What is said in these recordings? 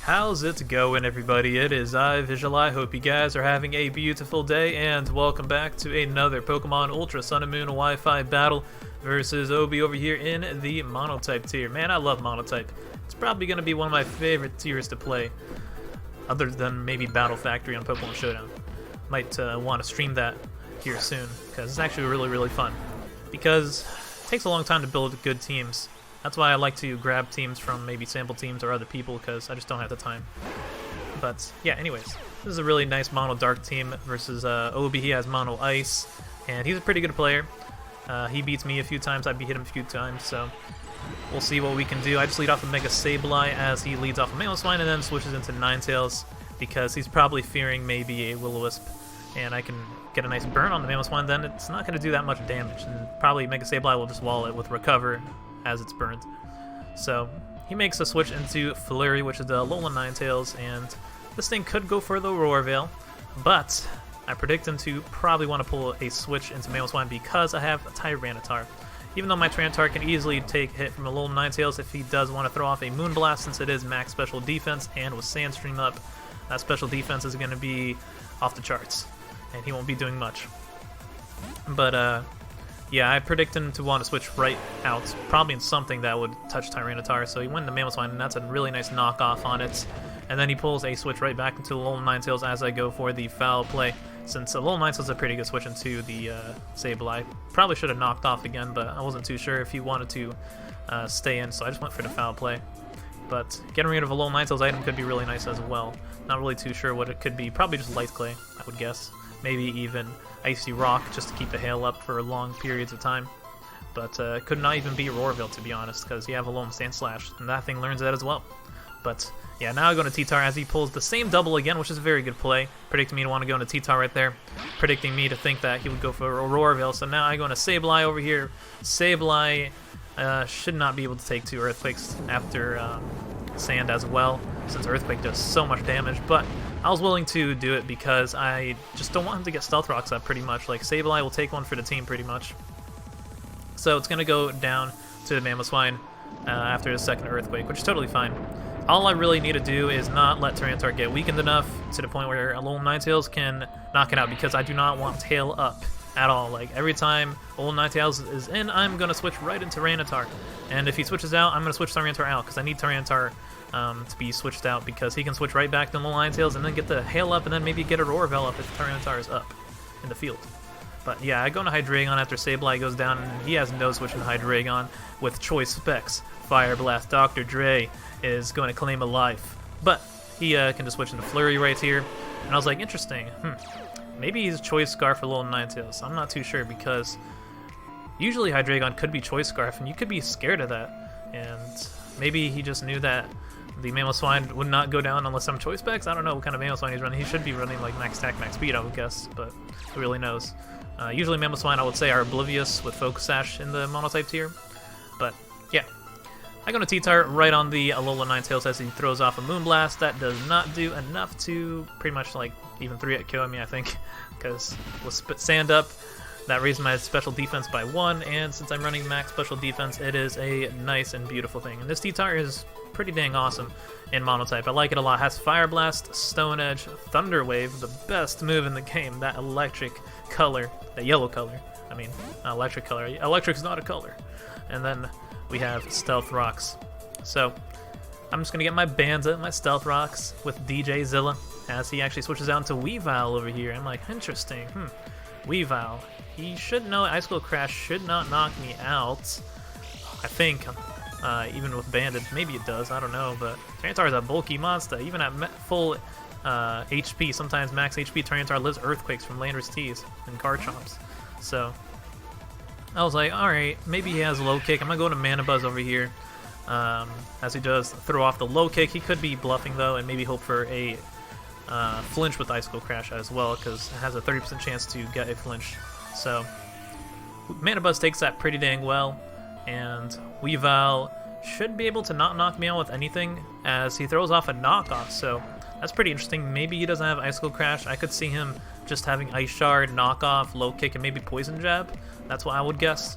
How's it going, everybody? It is I, Visual. Hope you guys are having a beautiful day, and welcome back to another Pokemon Ultra Sun and Moon Wi-Fi battle versus Obie over here in the Monotype tier. Man, I love Monotype. It's probably going to be one of my favorite tiers to play, other than maybe Battle Factory on Pokemon Showdown. Might want to stream that here soon, because it's actually really fun. Because it takes a long time to build good teams. That's why I like to grab teams from maybe sample teams or other people, because I just don't have the time. But yeah, anyways, this is a really nice Mono Dark team versus Obie. He has Mono Ice, and he's a pretty good player. He beats me a few times, I beat him a few times, so we'll see what we can do. I just lead off with Mega Sableye as he leads off of Mamoswine and then switches into Ninetales, because he's probably fearing maybe a Will-O-Wisp, and I can get a nice burn on the Mamoswine, then it's not going to do that much damage, and probably Mega Sableye will just wall it with Recover as it's burned. So he makes a switch into Flurry, which is the Alolan Ninetales, and this thing could go for the Aurora Veil, but I predict him to probably want to pull a switch into Mamoswine because I have a Tyranitar. Even though my Tyranitar can easily take a hit from Alolan Ninetales if he does want to throw off a Moonblast, since it is max special defense, and with Sandstream up, that special defense is going to be off the charts, and he won't be doing much. But yeah, I predict him to want to switch right out, probably in something that would touch Tyranitar, so he went into Mamoswine, and that's a really nice knockoff on it. And then he pulls a switch right back into Alolan Ninetales as I go for the foul play, since Alolan Ninetales is a pretty good switch into the Sableye. Probably should have knocked off again, but I wasn't too sure if he wanted to stay in, so I just went for the foul play. But getting rid of Alolan Ninetales item could be really nice as well. Not really too sure what it could be. Probably just Light Clay, I would guess. Maybe even Icy Rock, just to keep the hail up for long periods of time. But could not even be Aurora Veil, to be honest, because you have Alolan Sandslash, and that thing learns that as well. But yeah, now I go to T-Tar as he pulls the same double again, which is a very good play. Predicting me to want to go into T-Tar right there. Predicting me to think that he would go for Aurora Veil. So now I go into Sableye over here. Sableye should not be able to take 2 Earthquakes after Sand as well, since Earthquake does so much damage. But I was willing to do it because I just don't want him to get Stealth Rocks up pretty much. Like, Sableye will take one for the team pretty much. So it's going to go down to the Mamoswine after the second Earthquake, which is totally fine. All I really need to do is not let Tyranitar get weakened enough to the point where Alolan Ninetales can knock it out, because I do not want Tail up at all. Like, every time Alolan Ninetales is in, I'm going to switch right into Tyranitar. And if he switches out, I'm going to switch Tyranitar out, because I need Tyranitar to be switched out, because he can switch right back to Alolan Ninetales and then get the Hail up and then maybe get a Aurora Veil up if Tyranitar is up in the field. But yeah, I go into Hydreigon after Sableye goes down, and he has no switch in Hydreigon with Choice Specs. Fire Blast. Dr. Dre is going to claim a life, but he can just switch into Flurry right here. And I was like, interesting, maybe he's Choice Scarf for Alolan Ninetales. I'm not too sure, because usually Hydreigon could be Choice Scarf, and you could be scared of that. And maybe he just knew that the Mamoswine would not go down unless I'm Choice Specs. I don't know what kind of Mamoswine he's running. He should be running like max attack, max speed, I would guess, but who really knows? Usually Mamoswine, I would say, are oblivious with Focus Sash in the Monotype tier. But yeah, I go to T-Tar right on the Alolan Ninetales as he throws off a Moonblast. That does not do enough to pretty much like even 3-hit kill me, I think, because with Sand up, that raised my special defense by 1, and since I'm running max special defense, it is a nice and beautiful thing. And this T-Tar is pretty dang awesome in Monotype. I like it a lot. It has Fire Blast, Stone Edge, Thunder Wave, the best move in the game, that electric color, that yellow color. I mean, not electric color. Electric's not a color. And then we have Stealth Rocks. So I'm just going to get my Banza, my Stealth Rocks with DJ Zilla, as he actually switches out into Weavile over here. I'm like, interesting. Weavile. He should know Icicle Crash should not knock me out, I think, even with Banded. Maybe it does, I don't know, but Tyranitar is a bulky monster. Even at full HP, sometimes max HP, Tyranitar lives Earthquakes from Landorus Tees and Garchomps. So I was like, alright, maybe he has low kick. I'm going to go to Mandibuzz over here, as he does throw off the low kick. He could be bluffing, though, and maybe hope for a flinch with Icicle Crash as well, because it has a 30% chance to get a flinch. So Mandibuzz takes that pretty dang well, and Weavile should be able to not knock me out with anything, as he throws off a knockoff, so that's pretty interesting. Maybe he doesn't have Icicle Crash. I could see him just having Ice Shard, knockoff, low kick, and maybe Poison Jab. That's what I would guess.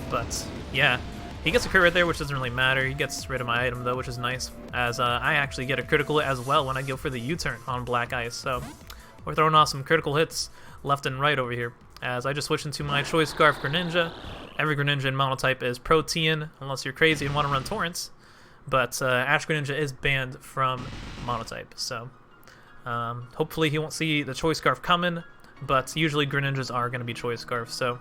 But yeah, He gets a crit right there, which doesn't really matter. He gets rid of my item, though, which is nice, as I actually get a critical hit as well when I go for the U-turn on Black Ice. So we're throwing off some critical hits left and right over here, as I just switch into my Choice Scarf Greninja. Every Greninja in Monotype is Protean, unless you're crazy and want to run Torrents. But Ash Greninja is banned from Monotype, so hopefully he won't see the Choice Scarf coming, but usually Greninjas are going to be Choice Scarf, so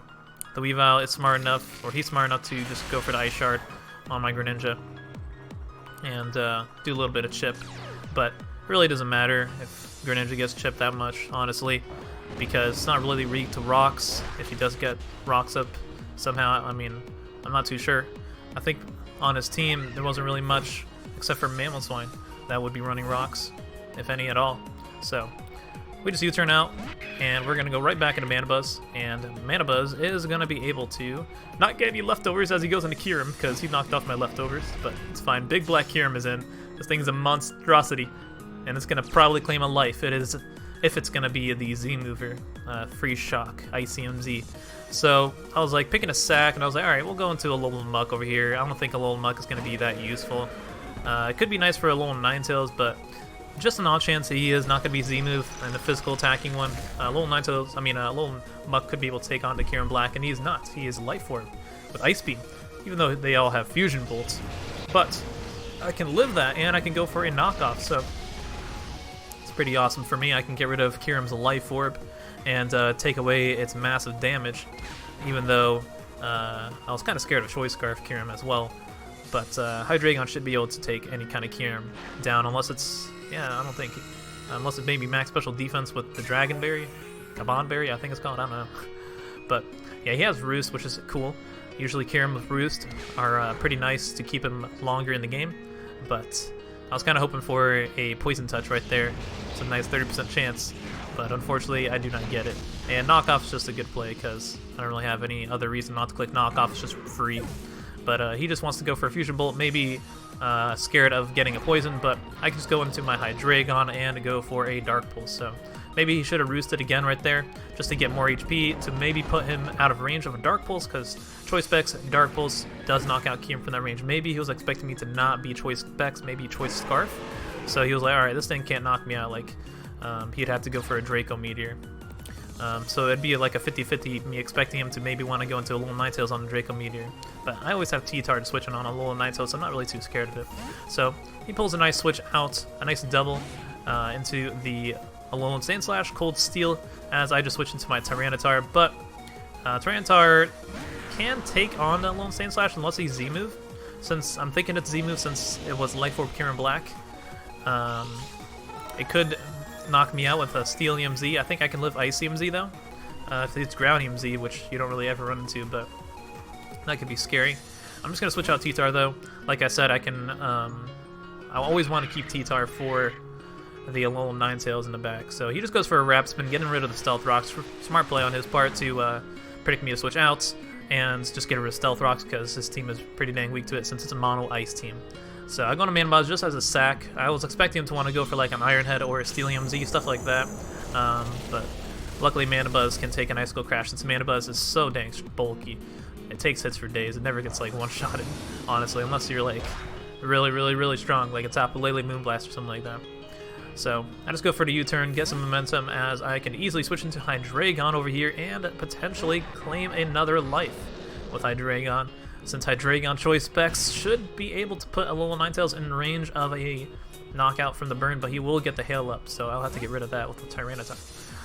the Weavile is smart enough, or he's smart enough to just go for the Ice Shard on my Greninja and do a little bit of chip, but really doesn't matter if Greninja gets chipped that much, honestly, because it's not really weak to rocks. If he does get rocks up somehow, I mean, I'm not too sure. I think on his team there wasn't really much except for Mamoswine that would be running rocks, if any at all. So we just U-turn out, and we're going to go right back into Mandibuzz, and Mandibuzz is going to be able to not get any leftovers as he goes into Kyurem, because he knocked off my leftovers, but it's fine. Big Black Kyurem is in. This thing's a monstrosity, and it's going to probably claim a life. It is, if it's going to be the Z-mover, Freeze Shock, ICMZ. So I was like picking a sack, and I was like, alright, we'll go into a little Muk over here. I don't think a little Muk is going to be that useful. It could be nice for a little Ninetales, but just an odd chance he is not going to be Z-move and the physical attacking one. Little Ninetales, little Muk could be able to take on the Kyurem Black, and he is not. He is Life Orb with Ice Beam, even though they all have Fusion Bolts. But I can live that, and I can go for a knockoff, so it's pretty awesome for me. I can get rid of Kyurem's Life Orb and take away its massive damage, even though I was kind of scared of Choice Scarf Kyurem as well. But Hydreigon should be able to take any kind of Kyurem down, unless it's, I don't think, unless it may be max special defense with the Dragon Berry, Kaban Berry, I think it's called, I don't know. But yeah, he has Roost, which is cool. Usually Kyurem with Roost are pretty nice to keep him longer in the game, but I was kind of hoping for a Poison Touch right there. It's a nice 30% chance, but unfortunately I do not get it. And Knockoff is just a good play because I don't really have any other reason not to click Knockoff. It's just free. But he just wants to go for a Fusion Bolt, maybe scared of getting a Poison, but I can just go into my Hydreigon and go for a Dark Pulse. So maybe he should have roosted again right there just to get more HP to maybe put him out of range of a Dark Pulse, because Choice Specs Dark Pulse does knock out Kyurem from that range. Maybe he was expecting me to not be Choice Specs, maybe Choice Scarf. So he was like, alright, this thing can't knock me out. Like, he'd have to go for a Draco Meteor. So it'd be like a 50-50, me expecting him to maybe want to go into a little Ninetales on the Draco Meteor. But I always have T-Tar to switch on a little Ninetales, so I'm not really too scared of it. So he pulls a nice switch out, a nice double into the Alolan Sandslash, Cold Steel, as I just switch into my Tyranitar. But Tyranitar can take on the Alolan Sandslash unless he's Z-move, since I'm thinking it's Z-move since it was Life Orb Kyurem Black. It could knock me out with a Steel EMZ. I think I can live Ice EMZ though, if it's Ground EMZ, which you don't really ever run into, but that could be scary. I'm just gonna switch out T-Tar though. Like I said, I can. I always want to keep T-Tar for the Alolan Ninetales in the back. So he just goes for a Wrap Spin, getting rid of the Stealth Rocks. Smart play on his part to predict me to switch out and just get rid of Stealth Rocks because his team is pretty dang weak to it since it's a mono Ice team. So I go to Mandibuzz just as a sack. I was expecting him to want to go for like an Iron Head or a Steel EMZ, stuff like that. But luckily Mandibuzz can take an Icicle Crash since Mandibuzz is so dang bulky. It takes hits for days. It never gets like one-shotted, honestly, unless you're like really strong, like a Tapu Lele Moonblast or something like that. So I just go for the U-turn, get some momentum as I can easily switch into Hydreigon over here and potentially claim another life with Hydreigon. Since Hydreigon Choice Specs should be able to put a little Ninetales in range of a knockout from the burn, but he will get the Hail Up, so I'll have to get rid of that with the Tyranitar.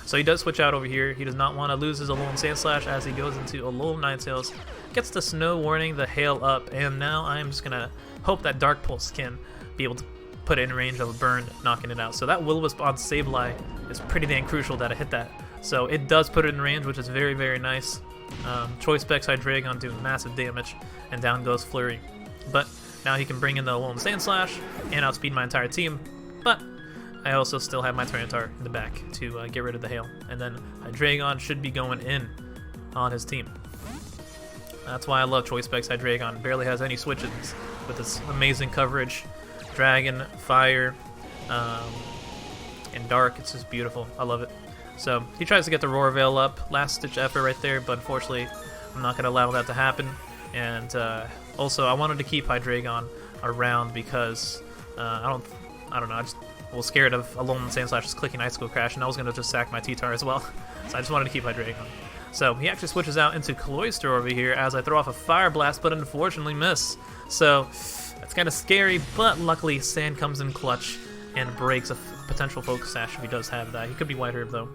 So he does switch out over here. He does not want to lose his Alolan Sandslash as he goes into Alolan Ninetales, gets the Snow Warning, the Hail Up, and now I'm just going to hope that Dark Pulse can be able to put it in range of a burn, knocking it out. So that Will-O-Wisp on Sableye is pretty dang crucial that I hit that. So it does put it in range, which is very nice. Choice Specs Hydreigon doing massive damage, and down goes Flurry. But now he can bring in the Alolan Sandslash and outspeed my entire team, but I also still have my Tyranitar in the back to get rid of the Hail, and then Hydreigon should be going in on his team. That's why I love Choice Specs Hydreigon. Barely has any switches with its amazing coverage. Dragon, Fire, and Dark, it's just beautiful. I love it. So he tries to get the Roar Veil up, last ditch effort right there, but unfortunately I'm not going to allow that to happen. And Also, I wanted to keep Hydreigon around because I don't know, I just was scared of Alolan Sandslash just clicking Icicle Crash, and I was going to just sack my T-Tar as well. So I just wanted to keep Hydreigon. So he actually switches out into Cloyster over here as I throw off a Fire Blast, but unfortunately miss. So that's kind of scary, but luckily Sand comes in clutch and breaks a potential Focus Sash if he does have that. He could be White Herb though.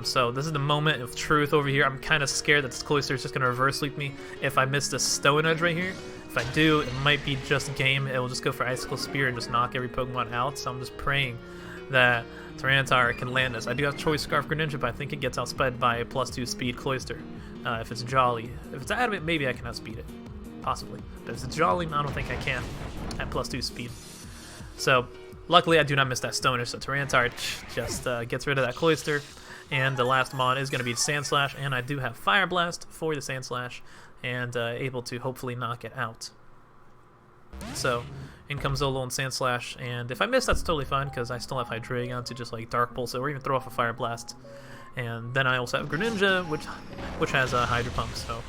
So this is the moment of truth over here. I'm kind of scared that this Cloyster is just going to reverse sweep me if I miss this Stone Edge right here. If I do, it might be just game. It will just go for Icicle Spear and just knock every Pokemon out. So I'm just praying that Tyranitar can land this. I do have Choice Scarf Greninja, but I think it gets outsped by a +2 speed Cloyster. If it's Jolly. If it's Adamant, maybe I can outspeed it. Possibly. But if it's Jolly, I don't think I can at +2 speed. So luckily I do not miss that Stone Edge, so Tyranitar just gets rid of that Cloyster. And the last mon is going to be Sandslash, and I do have Fire Blast for the Sandslash, and able to hopefully knock it out. So in comes Zilla and Sandslash, and if I miss, that's totally fine because I still have Hydreigon to just like Dark Pulse it or even throw off a Fire Blast. And then I also have Greninja, which has a Hydro Pump, so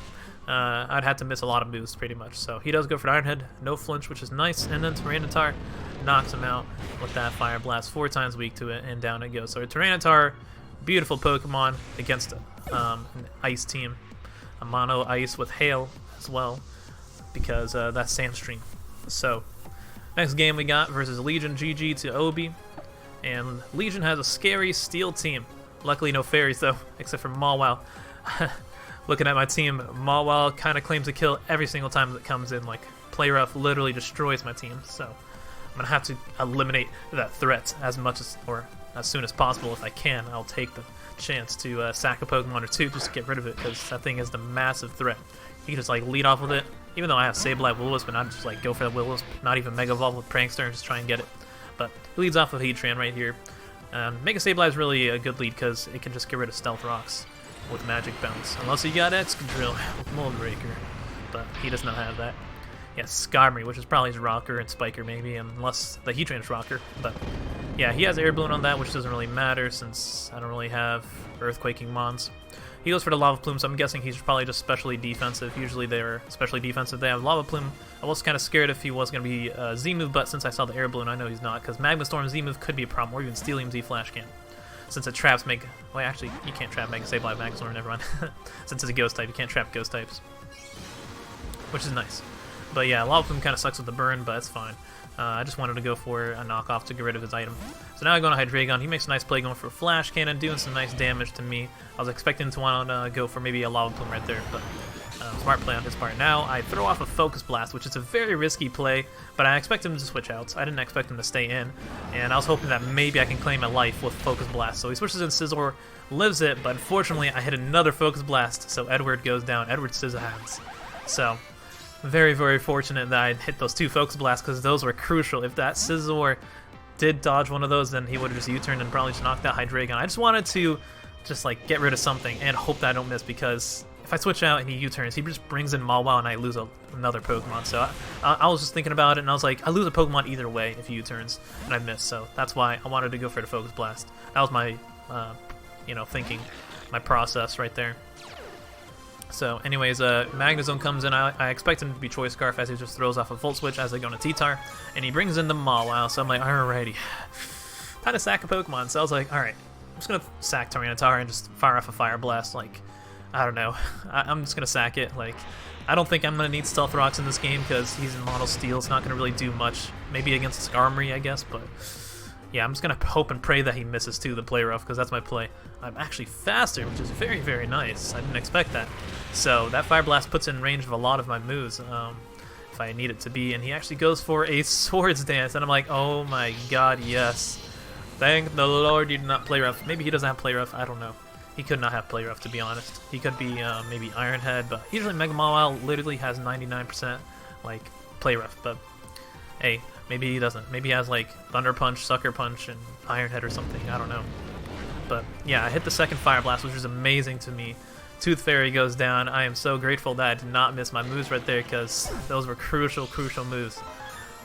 I'd have to miss a lot of moves pretty much. So he does go for Iron Head, no flinch, which is nice, and then Tyranitar knocks him out with that Fire Blast, 4 times weak to it, and down it goes. So Tyranitar, beautiful Pokemon against an Ice team, a Mono Ice with Hail as well, because that's Sandstream. So next game we got versus Legion GG to Obie, and Legion has a scary Steel team. Luckily no fairies though, except for Mawile. Looking at my team, Mawile kind of claims to kill every single time that comes in. Like, Play Rough literally destroys my team, so I'm gonna have to eliminate that threat as much as, or as soon as possible if I can. I'll take the chance to sack a Pokemon or two just to get rid of it, because that thing is the massive threat. You can just like lead off with it, even though I have Sableye-Will-Wisp, but not just like go for the Will-Wisp, not even Mega Evolve with Prankster and just try and get it. But he leads off with Heatran right here. Mega Sableye is really a good lead because it can just get rid of Stealth Rocks with Magic Bounce, unless you got Excadrill with Mold Breaker, but he does not have that. Yeah, Skarmory, which is probably his Rocker, and Spiker maybe, unless the Heatran's Rocker. But yeah, he has Air Balloon on that, which doesn't really matter since I don't really have Earthquaking Mons. He goes for the Lava Plume, so I'm guessing he's probably just specially defensive. Usually they're specially defensive. They have Lava Plume. I was kind of scared if he was going to be Z-move, but since I saw the Air Balloon, I know he's not, because Magma Storm Z-move could be a problem, or even Steelium Z-Flash can. Since it traps Mega... Well, actually, you can't trap Mega Sableye, Magma Storm, never mind. Since it's a Ghost type, you can't trap Ghost types. Which is nice. But yeah, Lava Plume kind of sucks with the burn, but it's fine. I just wanted to go for a knockoff to get rid of his item. So now I go to Hydreigon. He makes a nice play going for a Flash Cannon, doing some nice damage to me. I was expecting to want to go for maybe a Lava Plume right there, but smart play on his part. Now I throw off a Focus Blast, which is a very risky play, but I expect him to switch out. I didn't expect him to stay in, and I was hoping that maybe I can claim my life with Focus Blast. So he switches in Scizor, lives it, but unfortunately I hit another Focus Blast, so Edward goes down. Edward Scissorhands. So very, very fortunate that I hit those 2 Focus Blasts, because those were crucial. If that Scizor did dodge one of those, then he would have just U-turned and probably just knocked out Hydreigon. I just wanted to just like get rid of something and hope that I don't miss, because if I switch out and he U-turns, he just brings in Mawile and I lose another Pokemon. So I was just thinking about it, and I was like, I lose a Pokemon either way if he U-turns and I miss. So that's why I wanted to go for the Focus Blast. That was my, thinking, my process right there. So anyways, Magnezone comes in. I expect him to be Choice Scarf as he just throws off a Volt Switch as I go into T-Tar, and he brings in the Mawile, so I'm like, alrighty. Time to sack a Pokemon, so I was like, alright, I'm just gonna sack Tyranitar and just fire off a Fire Blast. Like, I don't know, I'm just gonna sack it. Like, I don't think I'm gonna need Stealth Rocks in this game because he's in Mono Steel. It's not gonna really do much, maybe against Skarmory, I guess, but yeah, I'm just gonna hope and pray that he misses too, the Play Rough, because that's my play. I'm actually faster, which is very, very nice. I didn't expect that. So that Fire Blast puts in range of a lot of my moves, if I need it to be. And he actually goes for a Swords Dance, and I'm like, oh my god, yes. Thank the Lord you did not Play Rough. Maybe he doesn't have Play Rough, I don't know. He could not have Play Rough, to be honest. He could be maybe Iron Head, but usually Mega Mawile literally has 99% like Play Rough, but hey, maybe he doesn't. Maybe he has like Thunder Punch, Sucker Punch, and Iron Head or something. I don't know. But yeah, I hit the second Fire Blast, which was amazing to me. Tooth Fairy goes down. I am so grateful that I did not miss my moves right there, because those were crucial, crucial moves.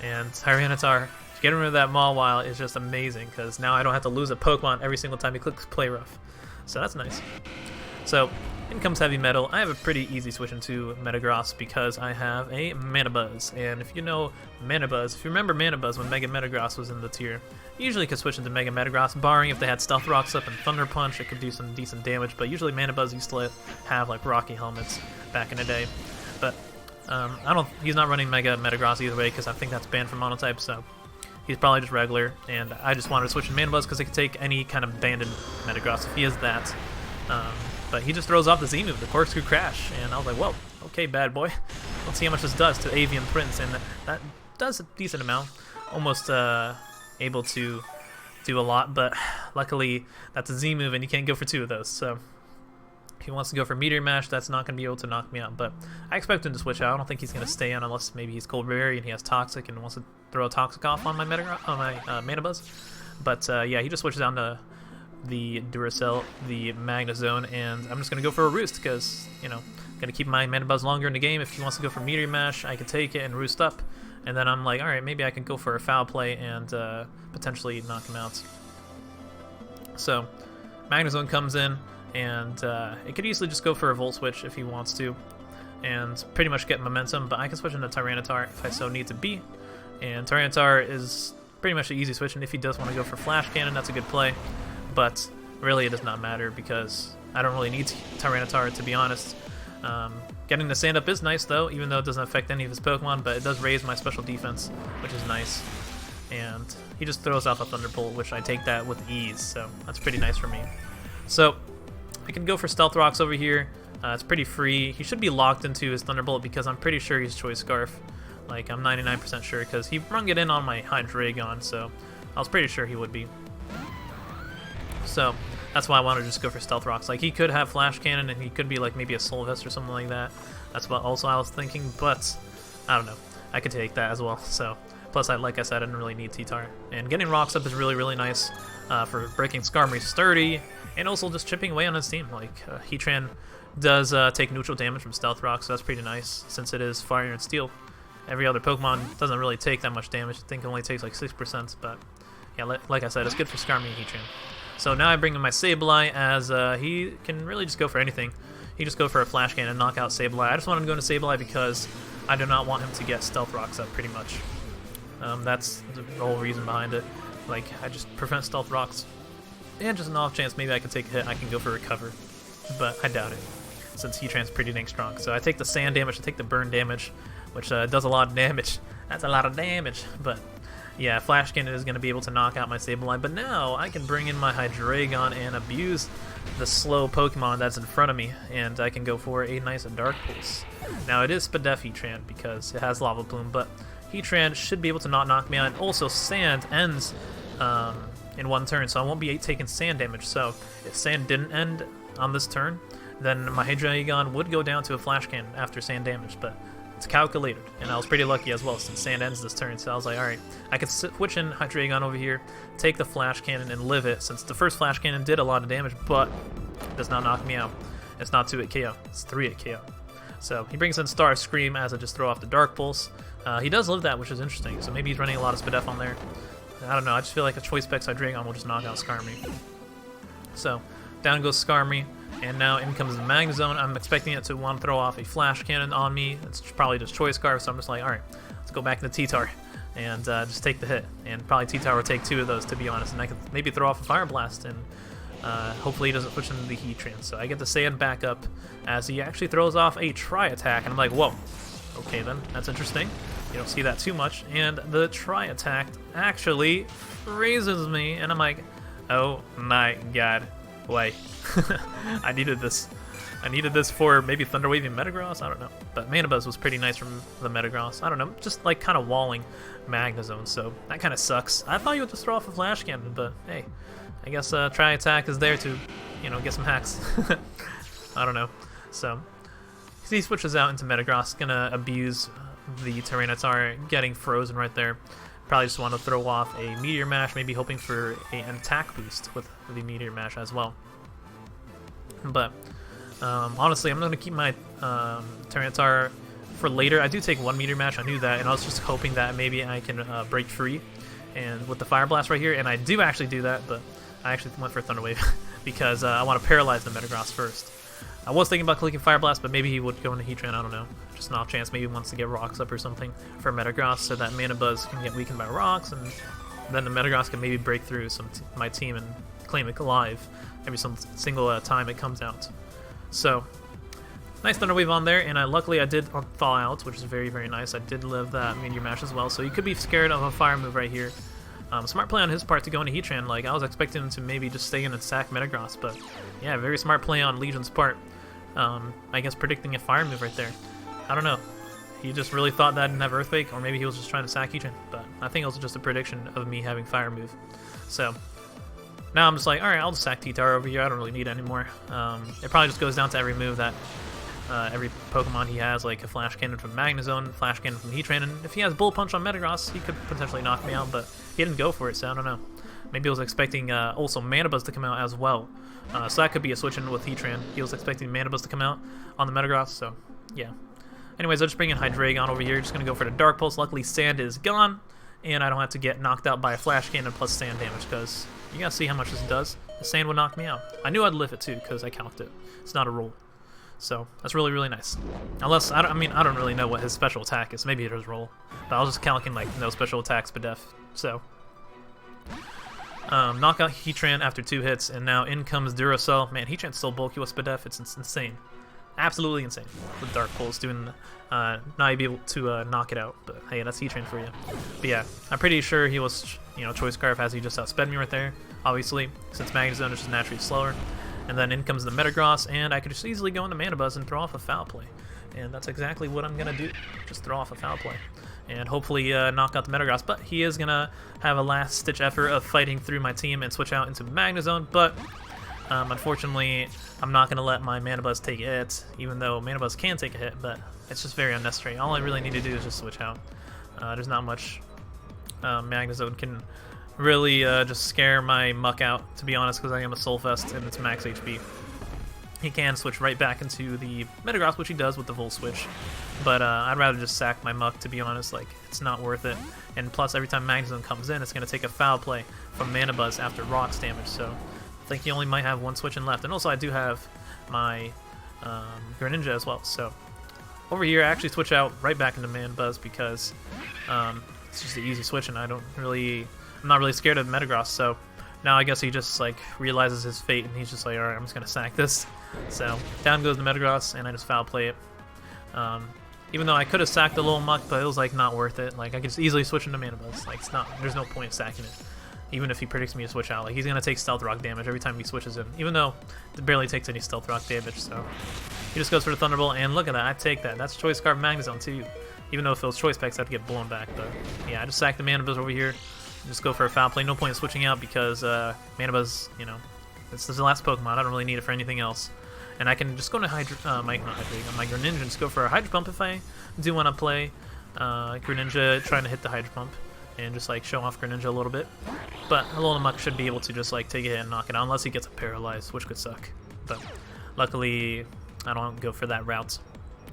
And Tyranitar, getting rid of that Mawile is just amazing, because now I don't have to lose a Pokemon every single time he clicks Play Rough. So that's nice. So In comes Heavy Metal. I have a pretty easy switch into Metagross because I have a Mandibuzz. And if you know Mandibuzz, if you remember Mandibuzz when Mega Metagross was in the tier, you usually could switch into Mega Metagross, barring if they had Stealth Rocks up and Thunder Punch, it could do some decent damage. But usually Mandibuzz used to have like Rocky Helmets back in the day. But he's not running Mega Metagross either way because I think that's banned from Monotype, so he's probably just regular. And I just wanted to switch to Mandibuzz because it could take any kind of abandoned Metagross if he is that. But he just throws off the Z move, the Corkscrew Crash, and I was like, whoa, okay, bad boy. Let's see how much this does to Avian Prince, and that does a decent amount. Almost able to do a lot, but luckily that's a Z move, and you can't go for 2 of those, so if he wants to go for Meteor Mash, that's not going to be able to knock me out, but I expect him to switch out. I don't think he's going to stay in unless maybe he's Cold Berry and he has Toxic and wants to throw a Toxic off on my Mandibuzz. But yeah, he just switches down to the Duracell, the Magnezone, and I'm just going to go for a Roost because, you know, going to keep my Mandibuzz longer in the game. If he wants to go for Meteor Mash, I can take it and Roost up, and then I'm like, alright, maybe I can go for a Foul Play and potentially knock him out. So, Magnezone comes in, and it could easily just go for a Volt Switch if he wants to, and pretty much get momentum, but I can switch into Tyranitar if I so need to be, and Tyranitar is pretty much an easy switch, and if he does want to go for Flash Cannon, that's a good play. But really it does not matter because I don't really need Tyranitar, to be honest. Getting the stand up is nice though, even though it doesn't affect any of his Pokemon, but it does raise my special defense, which is nice. And he just throws off a Thunderbolt, which I take that with ease, so that's pretty nice for me. So I can go for Stealth Rocks over here. It's pretty free. He should be locked into his Thunderbolt because I'm pretty sure he's Choice Scarf. Like, I'm 99% sure because he rung it in on my Hydreigon, so I was pretty sure he would be. So that's why I wanted to just go for Stealth Rocks. Like, he could have Flash Cannon and he could be like maybe a Soul Vest or something like that. That's what also I was thinking, but I don't know. I could take that as well. So plus, like I said, I didn't really need T-Tar. And getting Rocks up is really, really nice for breaking Skarmory's sturdy and also just chipping away on his team. Like, Heatran does take neutral damage from Stealth Rocks, so that's pretty nice since it is Fire and Steel. Every other Pokemon doesn't really take that much damage. I think it only takes like 6%, but yeah, like I said, it's good for Skarmory and Heatran. So now I bring in my Sableye as he can really just go for anything. He just go for a Flash Cannon and knock out Sableye. I just want him to go into Sableye because I do not want him to get Stealth Rocks up, pretty much. That's the whole reason behind it. Like, I just prevent Stealth Rocks. And just an off chance maybe I can take a hit, I can go for Recover. But I doubt it, since Heatran's pretty dang strong. So I take the Sand damage, I take the Burn damage, which does a lot of damage. That's a lot of damage, but yeah, Flash Cannon is going to be able to knock out my Sableye, but now I can bring in my Hydreigon and abuse the slow Pokemon that's in front of me, and I can go for a nice Dark Pulse. Now, it is Spadef Heatran because it has Lava Plume, but Heatran should be able to not knock me out, and also Sand ends in one turn, so I won't be taking Sand damage. So if Sand didn't end on this turn, then my Hydreigon would go down to a Flash Cannon after Sand damage, but it's calculated, and I was pretty lucky as well since Sand ends this turn, so I was like, alright, I could switch in Hydreigon over here, take the Flash Cannon and live it, since the first Flash Cannon did a lot of damage, but it does not knock me out. It's not 2-hit KO, it's 3-hit KO. So he brings in Star Scream as I just throw off the Dark Pulse. He does live that, which is interesting, so maybe he's running a lot of Spadef on there. I don't know, I just feel like a Choice Specs Hydreigon will just knock out Skarmory. So, down goes Skarmory. And now in comes the Magnezone. I'm expecting it to want to throw off a Flash Cannon on me. It's probably just Choice Scarf, so I'm just like, alright, let's go back into T-Tar and just take the hit. And probably T-Tar will take 2 of those, to be honest. And I could maybe throw off a Fire Blast, and hopefully he doesn't push into the Heatran. So I get the Sand back up as he actually throws off a Tri-Attack. And I'm like, whoa, okay then, that's interesting. You don't see that too much. And the Tri-Attack actually freezes me, and I'm like, oh my god. Why? I needed this. I needed this for maybe Thunder Waving Metagross? I don't know. But Mandibuzz was pretty nice from the Metagross. I don't know, just like kind of walling Magnezone, so that kind of sucks. I thought you would just throw off a Flash Cannon, but hey, I guess Tri-Attack is there to, you know, get some hacks. I don't know. So he switches out into Metagross, gonna abuse the Tyranitar getting frozen right there. Probably just want to throw off a Meteor Mash, maybe hoping for an attack boost with the Meteor Mash as well. But honestly, I'm going to keep my Tyranitar for later. I do take 1 Meteor Mash, I knew that, and I was just hoping that maybe I can break free and with the Fire Blast right here, and I do actually do that, but I actually went for Thunder Wave because I want to paralyze the Metagross first. I was thinking about clicking Fire Blast, but maybe he would go into Heatran, I don't know. Just an off chance, maybe he wants to get rocks up or something for Metagross so that Mandibuzz can get weakened by rocks, and then the Metagross can maybe break through my team and claim it alive every single time it comes out. So, nice Thunder Wave on there, and luckily I did Thaw Out, which is very, very nice. I did live that Meteor Mash as well, so you could be scared of a Fire move right here. Smart play on his part to go into Heatran. Like, I was expecting him to maybe just stay in and sack Metagross, but yeah, very smart play on Legion's part. I guess predicting a Fire move right there. I don't know. He just really thought that I didn't have Earthquake, or maybe he was just trying to sack Heatran, but I think it was just a prediction of me having Fire move. So, now I'm just like, alright, I'll just sack T-Tar over here, I don't really need it anymore. It probably just goes down to every move that every Pokemon he has, like a Flash Cannon from Magnezone, Flash Cannon from Heatran, and if he has Bull Punch on Metagross, he could potentially knock me out, but he didn't go for it, so I don't know. Maybe he was expecting also Mandibuzz to come out as well. So that could be a switch in with Heatran. He was expecting Mandibuzz to come out on the Metagross, so yeah. Anyways, I'll just bring in Hydreigon over here. Just going to go for the Dark Pulse. Luckily, Sand is gone, and I don't have to get knocked out by a Flash Cannon plus Sand damage, because you got to see how much this does. The Sand would knock me out. I knew I'd live it too, because I calced it. It's not a roll. So that's really, really nice. Unless, I don't really know what his special attack is. Maybe it is roll. But I was just calculating, like, no special attacks, but def. So, knock out Heatran after 2 hits, and now in comes Duracell. Man, Heatran's so bulky with Spadef, it's insane. Absolutely insane. With Dark Pulse doing, not able to knock it out, but hey, that's Heatran for you. But yeah, I'm pretty sure he was, Choice Scarf as he just outsped me right there, obviously, since Magnezone is just naturally slower. And then in comes the Metagross, and I could just easily go into Mandibuzz and throw off a Foul Play. And that's exactly what I'm going to do, just throw off a Foul Play. And hopefully knock out the Metagross, but he is going to have a last-ditch effort of fighting through my team and switch out into Magnezone, but unfortunately, I'm not going to let my Mandibuzz take a hit, even though Mandibuzz can take a hit, but it's just very unnecessary. All I really need to do is just switch out. There's not much Magnezone can really just scare my Muck out, to be honest, because I am a Soul Fest and it's max HP. He can switch right back into the Metagross, which he does with the Volt Switch, but I'd rather just sack my Muck, to be honest. Like, it's not worth it. And plus, every time Magnezone comes in, it's going to take a Foul Play from Mandibuzz after Rocks damage, so I think he only might have 1 switch in left. And also, I do have my Greninja as well, so over here, I actually switch out right back into Mandibuzz because it's just an easy switch, and I'm not really scared of Metagross, so now I guess he just like realizes his fate, and he's just like, alright, I'm just gonna sack this. So down goes the Metagross, and I just Foul Play it. Even though I could have sacked the little Muck, but it was like not worth it. Like, I could just easily switch into Mandibuzz. Like, there's no point in sacking it, even if he predicts me to switch out. Like, he's gonna take Stealth Rock damage every time he switches in, even though it barely takes any Stealth Rock damage. So he just goes for the Thunderbolt, and look at that, I take that. That's Choice Scarf Magnezone too. Even though if it was Choice Specs, I'd get blown back. But yeah, I just sack the Mandibuzz over here. Just go for a Foul Play. No point in switching out because Mandibuzz, this is the last Pokemon. I don't really need it for anything else. And I can just go to my Greninja and just go for a Hydro Pump if I do want to play Greninja trying to hit the Hydro Pump and just like show off Greninja a little bit. But Alola Muck should be able to just like take a hit and knock it out unless he gets a Paralyzed, which could suck. But luckily, I don't go for that route.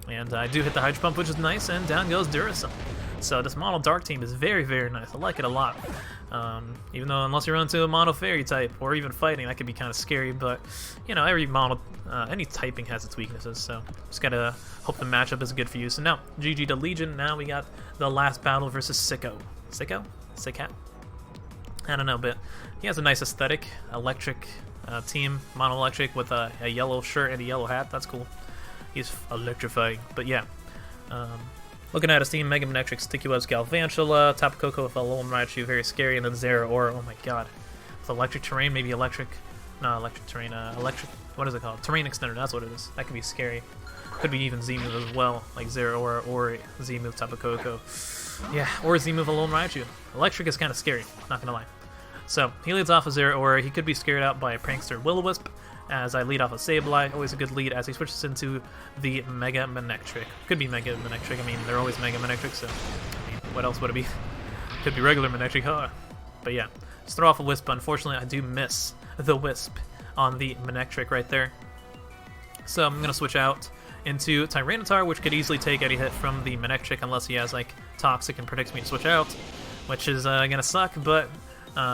And I do hit the Hydro Pump, which is nice, and down goes Duracell. So this Mono Dark team is very, very nice. I like it a lot. Even though unless you run into a Mono Fairy type, or even fighting, that could be kind of scary. But, every Mono, any typing has its weaknesses. So just gotta hope the matchup is good for you. So now, GG to Legion. Now we got the last battle versus Sickow. Sickow? Sickow? I don't know, but he has a nice aesthetic. Electric team, Mono Electric with a yellow shirt and a yellow hat. That's cool. He's electrifying. But yeah. Looking at his team, Mega Manectric, Sticky Webs, Galvantula, Tapu Koko with a Alolan Raichu, very scary, and then Zeraora, oh my god. With electric terrain, maybe electric, no, electric terrain, what is it called? Terrain Extender, that's what it is. That could be scary. Could be even Z-Move as well, like Zeraora or Z-Move Tapu Koko. Yeah, or Z-Move Alolan Raichu. Electric is kind of scary, not gonna lie. So, he leads off with Zeraora. He could be scared out by a Prankster Will-O-Wisp, as I lead off a Sableye, always a good lead as he switches into the Mega Manectric. Could be Mega Manectric, they're always Mega Manectric, so, what else would it be? Could be regular Manectric, huh? But yeah, just throw off a Wisp. Unfortunately, I do miss the Wisp on the Manectric right there. So I'm going to switch out into Tyranitar, which could easily take any hit from the Manectric unless he has, like, Toxic and predicts me to switch out, which is going to suck, but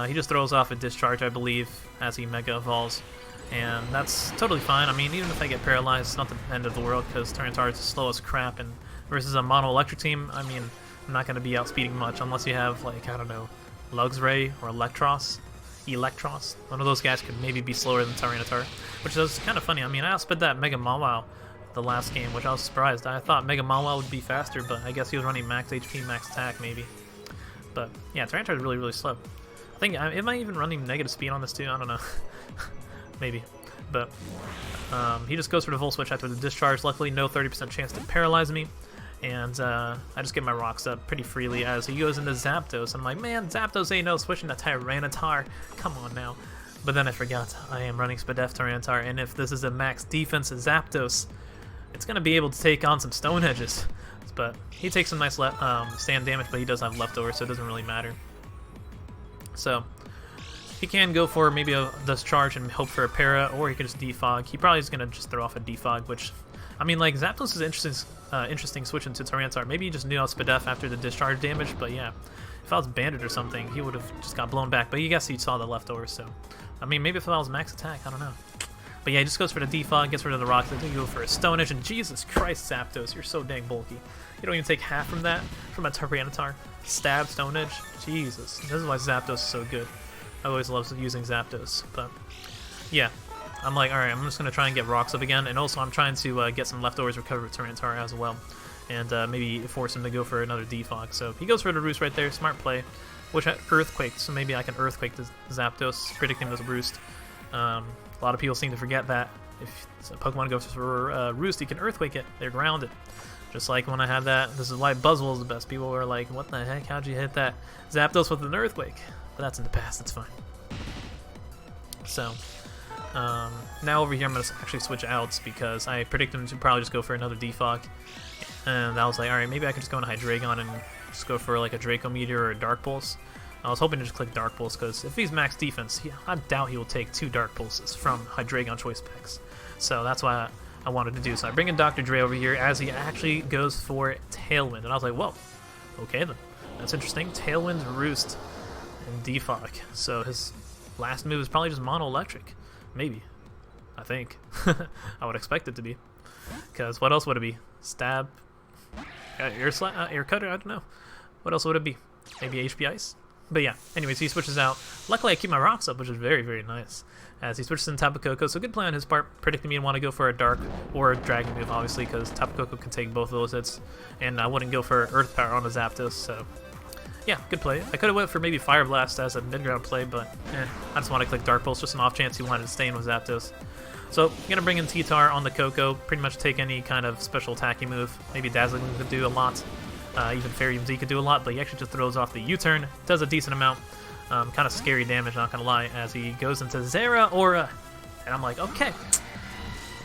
he just throws off a Discharge, I believe, as he Mega Evolves. and that's totally fine. I mean, even if I get paralyzed, it's not the end of the world, because Tyranitar is slow as crap, and versus a mono electric team, I mean, I'm not going to be outspeeding much unless you have, like, I don't know, Luxray or Electros. One of those guys could maybe be slower than Tyranitar, which is kind of funny. I mean, I outsped that Mega Mawile the last game, which I was surprised. I thought Mega Mawile would be faster, but I guess he was running max HP, max attack, maybe. But yeah, Tyranitar is really, really slow. I think, am I even running negative speed on this too? I don't know. Maybe. But he just goes for the Volt Switch after the discharge. Luckily, no 30% chance to paralyze me. And I just get my rocks up pretty freely as he goes into Zapdos. And I'm like, man, Zapdos ain't no switching to Tyranitar. Come on now. But then I forgot I am running Spadef Tyranitar. And if this is a max defense Zapdos, it's going to be able to take on some Stone Edges. But he takes some nice sand damage, but he does have leftover, so it doesn't really matter. So he can go for maybe a discharge and hope for a para, or he can just defog. He probably is going to just throw off a defog, which, I mean, like, Zapdos is interesting switching to Tyranitar. Maybe he just knew out Spadef after the discharge damage, but yeah, if I was Bandit or something, he would have just got blown back. But you guess he saw the leftovers, so I mean, maybe if I was max attack, I don't know. But yeah, he just goes for the defog, gets rid of the rocks. I think you go for a Stone Edge, and Jesus Christ, Zapdos, you're so dang bulky. You don't even take half from that, from a Tyranitar. Stab, Stone Edge, Jesus. This is why Zapdos is so good. I always love using Zapdos, but yeah. I'm like, alright, I'm just going to try and get rocks up again, and also I'm trying to get some leftovers recovered with Tyranitar as well, and maybe force him to go for another defog. So he goes for the Roost right there, smart play, which had Earthquake, so maybe I can Earthquake the Zapdos, predicting this Roost. A lot of people seem to forget that if a Pokemon goes for Roost, you can Earthquake it, they're grounded. Just like when I had that, this is why Buzzwole is the best. People were like, what the heck, how'd you hit that Zapdos with an Earthquake? But that's in the past, it's fine. So, now over here I'm going to actually switch outs because I predicted him to probably just go for another Defog. And I was like, alright, maybe I could just go into Hydreigon and just go for like a Draco Meteor or a Dark Pulse. I was hoping to just click Dark Pulse because if he's max defense, I doubt he will take 2 Dark Pulses from Hydreigon choice picks. So that's why I wanted to do. So I bring in Dr. Dre over here as he actually goes for Tailwind. And I was like, whoa, okay then. That's interesting. Tailwind, Roost, and Defog. So his last move is probably just Mono Electric. Maybe. I think. I would expect it to be. Because what else would it be? Stab? Air Cutter? I don't know. What else would it be? Maybe HP Ice? But yeah, anyways, he switches out. Luckily, I keep my rocks up, which is very, very nice. As he switches in Tapu Koko, so good play on his part, predicting me to want to go for a Dark or a Dragon move, obviously, because Tapu Koko can take both of those hits, and I wouldn't go for Earth Power on a Zapdos, so yeah, good play. I could have went for maybe Fire Blast as a mid-ground play, but I just want to click Dark Pulse, just an off chance he wanted to stay in with Zapdos. So, I'm going to bring in T-Tar on the Koko, pretty much take any kind of special attacking move. Maybe Dazzling could do a lot. Even Fairy Z could do a lot, but he actually just throws off the U-turn, does a decent amount. Kind of scary damage, not gonna lie, as he goes into Zeraora. And I'm like, okay,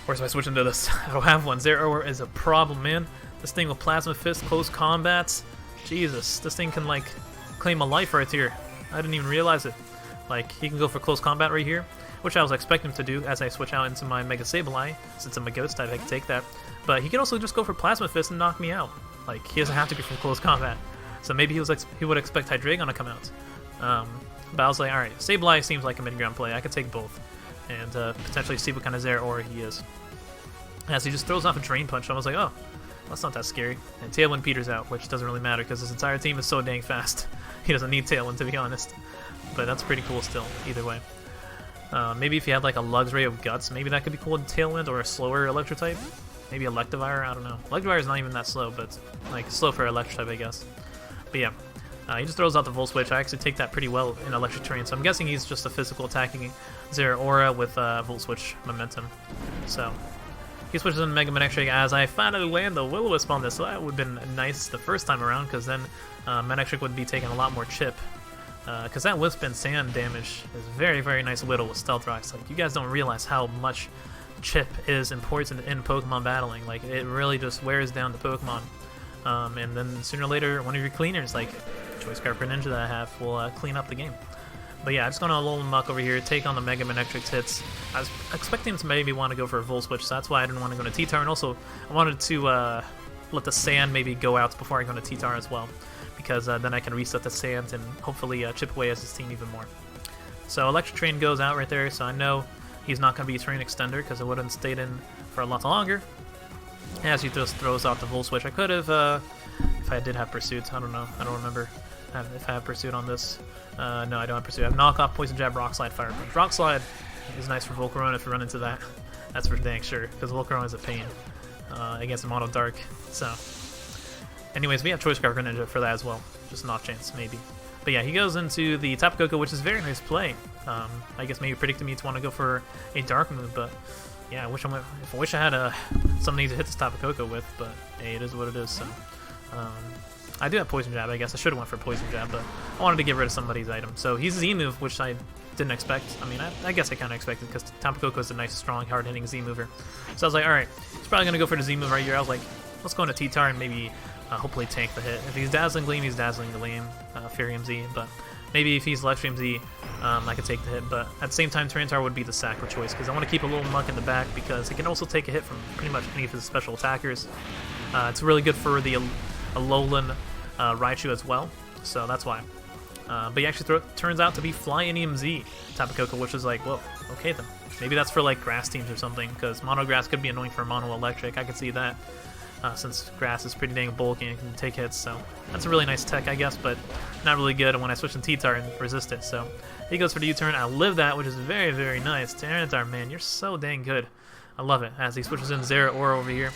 where's do I switch into this? I don't have one. Zeraora is a problem, man. This thing with Plasma Fist, close combats. Jesus, this thing can, like, claim a life right here. I didn't even realize it. Like, he can go for close combat right here, which I was expecting him to do as I switch out into my Mega Sableye. Since I'm a ghost type, I can take that. But he can also just go for Plasma Fist and knock me out. Like, he doesn't have to go for close combat. So maybe he would expect Hydreigon to come out. But I was like, alright, Sableye seems like a mid-ground play. I could take both. And potentially see what kind of Zeraora he is. As he just throws off a Drain Punch, I was like, oh, that's not that scary. And Tailwind peters out, which doesn't really matter because his entire team is so dang fast. He doesn't need Tailwind, to be honest. But that's pretty cool still, either way. Maybe if you had like a Luxray of Guts, maybe that could be cool with Tailwind, or a slower Electric type. Maybe Electivire, I don't know. Electivire is not even that slow, but like slow for Electric type, I guess. But yeah, he just throws out the Volt Switch. I actually take that pretty well in Electric terrain, so I'm guessing he's just a physical attacking Zeraora with Volt Switch momentum. So he switches in Mega Manectric as I finally land the Will-O-Wisp on this, so that would have been nice the first time around, because then Manectric would be taking a lot more chip. Because that Wisp and Sand damage is very, very nice whittle with Stealth Rocks. Like, you guys don't realize how much chip is important in Pokemon battling. Like, it really just wears down the Pokemon. And then sooner or later, one of your cleaners, like Choice Scarf Greninja that I have, will clean up the game. But yeah, I'm just going to Alolan Muck over here, take on the Mega Manectric's hits. I was expecting him to maybe want to go for a Volt Switch, so that's why I didn't want to go to T-Tar. And also, I wanted to let the Sand maybe go out before I go to T-Tar as well. Because then I can reset the Sand and hopefully chip away as his team even more. So Electric Train goes out right there, so I know he's not going to be a terrain extender because it wouldn't stayed in for a lot longer. As he just throws off the Volt Switch. I could have, if I did have Pursuit, I don't know. I don't remember if I have Pursuit on this. No, I don't have Pursuit. I have Knockoff, Poison Jab, Rock Slide, Fire Punch. Rock Slide is nice for Volcarona if you run into that. That's for dang sure, because Volcarona is a pain against Mono Dark. So, anyways, we have Choice Scarf Greninja for that as well. Just an off chance, maybe. But yeah, he goes into the Tapu Koko, which is very nice play. I guess maybe predicted me to want to go for a Dark move, but yeah, I wish I had something to hit this Tapu Koko with, but hey, it is what it is. So, I do have Poison Jab, I guess. I should have went for Poison Jab, but I wanted to get rid of somebody's item. So he's a Z move, which I didn't expect. I mean, I guess I kind of expected because Tapu Koko is a nice, strong, hard-hitting Z mover. So I was like, alright, he's probably going to go for the Z move right here. I was like, let's go into T-Tar and maybe hopefully tank the hit. If he's Dazzling Gleam, he's Dazzling Gleam, Furium Z, but maybe if he's Live Stream Z, I could take the hit. But at the same time, Tyranitar would be the sacro choice because I want to keep a little Muck in the back because he can also take a hit from pretty much any of his special attackers. It's really good for the Alolan Raichu as well, so that's why. But he actually turns out to be Flyinium Z Tapu Koko, which is like, whoa, okay then. Maybe that's for like grass teams or something, because Mono Grass could be annoying for Mono Electric. I could see that, since grass is pretty dang bulky and can take hits, so that's a really nice tech, I guess, but not really good when I switch in T-Tar and resist it. So he goes for the U-turn. I live that, which is very, very nice. Tyranitar, man, you're so dang good. I love it, as he switches in Zeraora over here.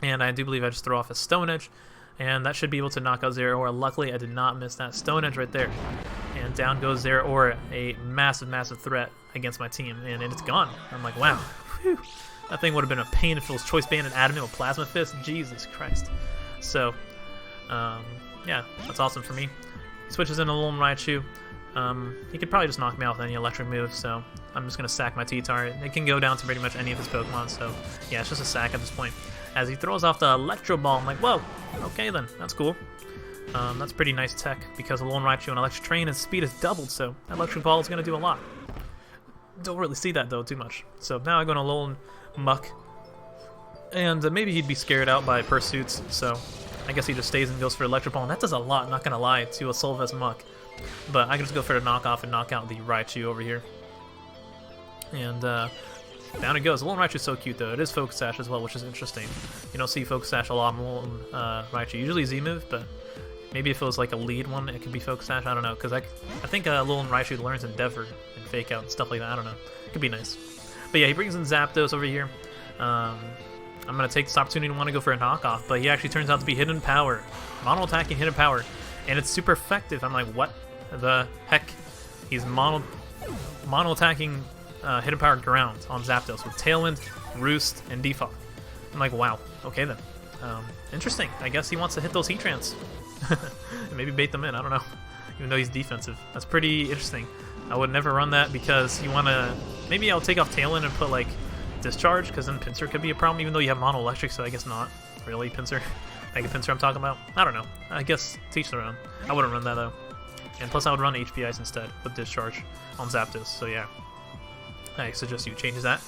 And I do believe I just throw off a Stone Edge, and that should be able to knock out Zeraora. Luckily, I did not miss that Stone Edge right there. And down goes Zeraora, a massive, massive threat against my team, and it's gone. I'm like, wow. Whew. That thing would have been a pain if it was Choice Band and Adamant with Plasma Fist. Jesus Christ. So, yeah, that's awesome for me. He switches in a Alolan Raichu. He could probably just knock me out with any electric move, so I'm just going to sack my T-Tar. It can go down to pretty much any of his Pokemon, so yeah, it's just a sack at this point. As he throws off the Electro Ball, I'm like, whoa, okay then, that's cool. That's pretty nice tech, because Alolan Raichu and Electric Train, his speed is doubled, so Electric Ball is going to do a lot. Don't really see that, though, too much. So now I go to Alolan Muck, and maybe he'd be scared out by Pursuits, so I guess he just stays and goes for Electric Ball, and that does a lot, not going to lie, to a Solvest Muck. But I can just go for the knockoff and knock out the Raichu over here. And down it goes. Alolan Raichu is so cute, though. It is Focus Sash as well, which is interesting. You don't see Focus Sash a lot on Alolan Raichu. Usually Z move, but maybe if it was like a lead one, it could be Focus Sash. I don't know, because I think Alolan Raichu learns Endeavor and Fake Out and stuff like that. I don't know. It could be nice. But yeah, he brings in Zapdos over here. I'm going to take this opportunity to want to go for a knockoff, but he actually turns out to be Hidden Power. Mono attacking Hidden Power. And it's super effective. I'm like, what the heck? He's mono attacking Hidden Power Ground on Zapdos with Tailwind, Roost, and Defog. I'm like, wow, okay then. Interesting. I guess he wants to hit those Heatrans. And maybe bait them in, I don't know. Even though he's defensive. That's pretty interesting. I would never run that because you want to... Maybe I'll take off Tailwind and put, like, Discharge, because then Pinsir could be a problem, even though you have Mono Electric, so I guess not. Really, Pinsir? Mega Pinsir I'm talking about? I don't know. I guess teach their own. I wouldn't run that, though. And plus, I would run HP Ice instead with Discharge on Zapdos, so yeah. I suggest you change that.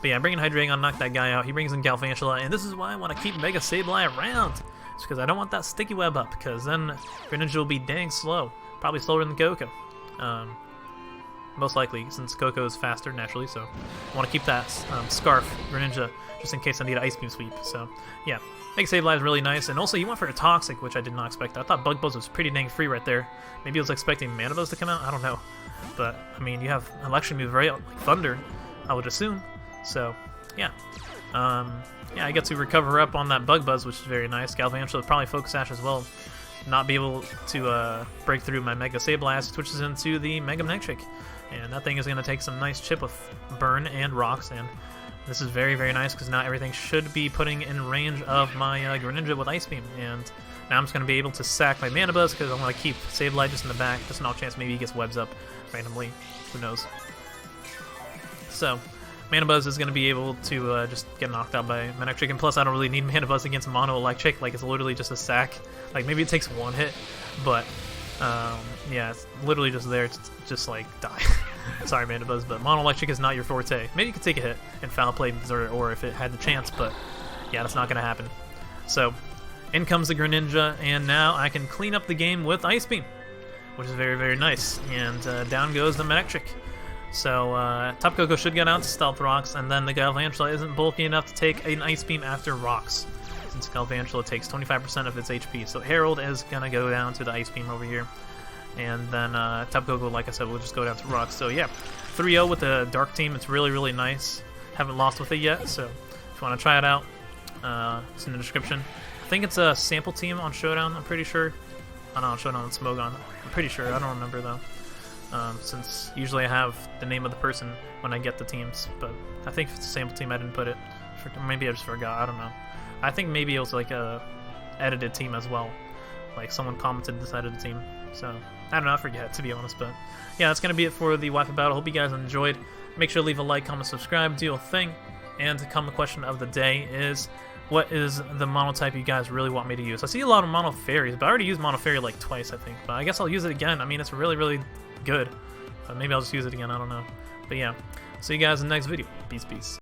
But yeah, bringing Hydreigon, knock that guy out. He brings in Galvantula, and this is why I want to keep Mega Sableye around. It's because I don't want that Sticky Web up, because then Greninja will be dang slow. Probably slower than Koko. Most likely, since Koko is faster naturally, so I want to keep that Scarf Greninja just in case I need an Ice Beam Sweep. So yeah, Mega Sableye is really nice, and also he went for a Toxic, which I did not expect. I thought Bug Buzz was pretty dang free right there. Maybe I was expecting Mandibuzz to come out. I don't know. But, I mean, you have Electric move, right? Like Thunder, I would assume. So, yeah. Yeah, I get to recover up on that Bug Buzz, which is very nice. Galvantula probably Focus Sash as well. Not be able to break through my Mega Sableye, switches into the Mega Manectric. And that thing is going to take some nice chip with Burn and Rocks. And this is very, very nice because now everything should be putting in range of my Greninja with Ice Beam. And now I'm just going to be able to sack my Mandibuzz because I'm going to keep Sableye just in the back. Just an off chance maybe he gets webs up randomly. Who knows? So, Mandibuzz is going to be able to just get knocked out by Manectric. And plus, I don't really need Mandibuzz against Mono Electric. Like, it's literally just a sack. Like, maybe it takes one hit. But, yeah, it's literally just there to just, like, die. Sorry, Mandibuzz, but Mono Electric is not your forte. Maybe you could take a hit and Foul Play or if it had the chance. But, yeah, that's not going to happen. So, in comes the Greninja, and now I can clean up the game with Ice Beam, which is very, very nice. And down goes the Manectric. So Tapu Koko should get out to Stealth Rocks, and then the Galvantula isn't bulky enough to take an Ice Beam after Rocks, since Galvantula takes 25% of its HP. So Herald is going to go down to the Ice Beam over here. And then Tapu Koko, like I said, will just go down to Rocks. So yeah, 3-0 with the Dark Team. It's really, really nice. Haven't lost with it yet, so if you want to try it out, it's in the description. I think it's a sample team on Showdown, I'm pretty sure. Oh no, on Showdown and Smogon. I'm pretty sure, I don't remember though. Since usually I have the name of the person when I get the teams, but I think if it's a sample team I didn't put it. Maybe I just forgot, I don't know. I think maybe it was like a edited team as well. Like someone commented this edited team, so I don't know, I forget to be honest, but yeah, that's going to be it for the Wi-Fi battle. Hope you guys enjoyed. Make sure to leave a like, comment, subscribe, do your thing. And the common question of the day is, what is the monotype you guys really want me to use? I see a lot of mono fairies, but I already used mono fairy like twice, I think. But I guess I'll use it again. I mean, it's really, really good. But maybe I'll just use it again, I don't know. But yeah, see you guys in the next video. Peace, peace.